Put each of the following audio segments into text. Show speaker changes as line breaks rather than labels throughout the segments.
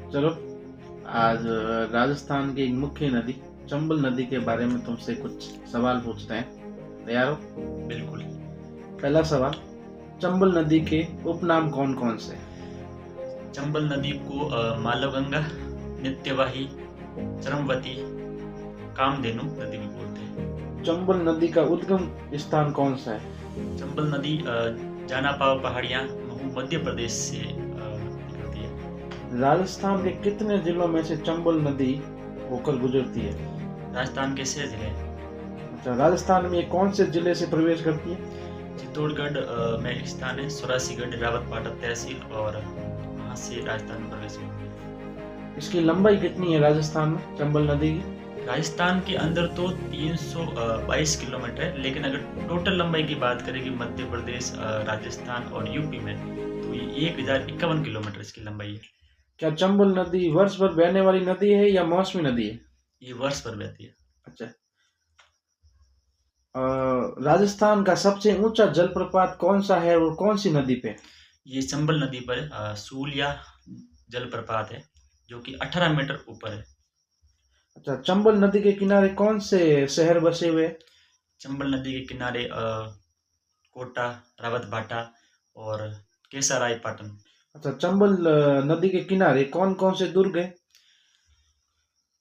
चलो, आज राजस्थान की एक मुख्य नदी चंबल नदी के बारे में तुमसे कुछ सवाल पूछते हैं। तैयार हो?
बिल्कुल।
पहला सवाल, चंबल नदी के उपनाम कौन कौन से?
चंबल नदी को मालवगंगा, नित्यवाही, चरमवती, कामधेनु नदी भी बोलते हैं।
चंबल नदी का उद्गम स्थान कौन सा है?
चंबल नदी जानापाव पहाड़ियाँ महू मध्य प्रदेश से निकलती है।
राजस्थान के कितने जिलों में से चंबल नदी होकर गुजरती है?
राजस्थान के 6 जिले
अच्छा, राजस्थान में ये कौन से जिले से प्रवेश करती है?
चित्तौड़गढ़ में एक स्थान है, सुरासीगढ़, रावतपाटा तहसील, और वहाँ से राजस्थान में प्रवेश करती है।
इसकी लंबाई कितनी है राजस्थान में चंबल नदी की?
राजस्थान के अंदर तो 322 किलोमीटर है, लेकिन अगर टोटल लंबाई की बात करें कि मध्य प्रदेश, राजस्थान और यूपी में, तो ये 1051 किलोमीटर इसकी लंबाई है।
क्या चंबल नदी वर्ष भर बहने वाली नदी है या मौसमी नदी है?
ये वर्ष भर बहती है।
अच्छा, राजस्थान का सबसे ऊंचा जलप्रपात कौन सा है और कौन सी नदी पे?
ये चंबल नदी पर सूलिया जलप्रपात है, जो कि 18 मीटर ऊपर है।
अच्छा, चंबल नदी के किनारे कौन से शहर बसे हुए हैं?
चंबल नदी के किनारे कोटा, रावतभाटा और केसारायपाटन।
अच्छा, चंबल नदी के किनारे कौन कौन से दुर्ग है?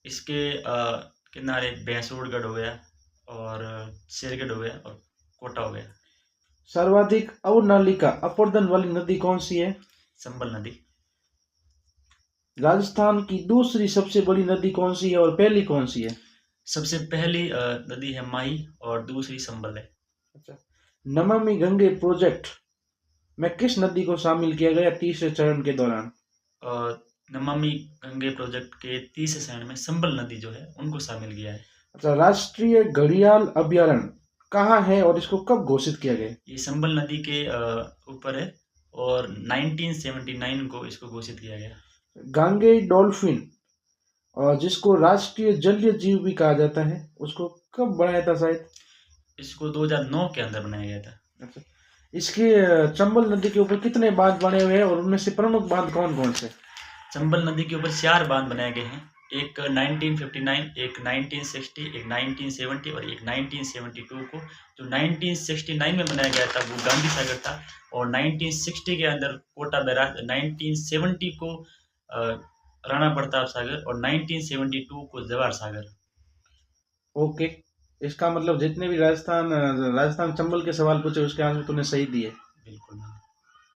इसके किनारे भैंसुरगढ़ हो गया, और शेरगढ़ हो गया, और कोटा हो गया।
सर्वाधिक अवनालिका अपरदन वाली नदी कौन सी है?
चंबल नदी।
राजस्थान की दूसरी सबसे बड़ी नदी कौन सी है और पहली कौन सी है?
सबसे पहली नदी है माही और दूसरी संबल है।
अच्छा, नमामि गंगे प्रोजेक्ट में किस नदी को शामिल किया गया तीसरे चरण के दौरान?
नमामि गंगे प्रोजेक्ट के तीसरे चरण में संबल नदी जो है उनको शामिल किया है।
अच्छा, राष्ट्रीय घड़ियाल अभयारण्य कहाँ है और इसको कब घोषित किया गया?
ये संबल नदी के ऊपर है, और 1979 को इसको घोषित किया गया।
गांगेय डॉल्फिन और जिसको राष्ट्रीय जलीय जीव भी कहा जाता है, उसको कब बनाया था शायद?
इसको 2009 के अंदर बनाया गया था।
अच्छा, इसके चंबल नदी के ऊपर कितने बांध बने हुए हैं और उनमें से प्रमुख बांध कौन कौन से?
चंबल नदी के ऊपर 4 बांध बनाए गए हैं। एक 1959, एक 1960, एक 1970 और एक 1972 को। जो 1969 में बनाया गया था वो गांधी सागर था, और 1960 के अंदर कोटा बैराज, 1970 को राणा प्रताप सागर, और 1972 को जवाहर सागर।
ओके, इसका मतलब जितने भी राजस्थान चंबल के सवाल पूछे उसके आंसर तूने सही दिए।
बिल्कुल।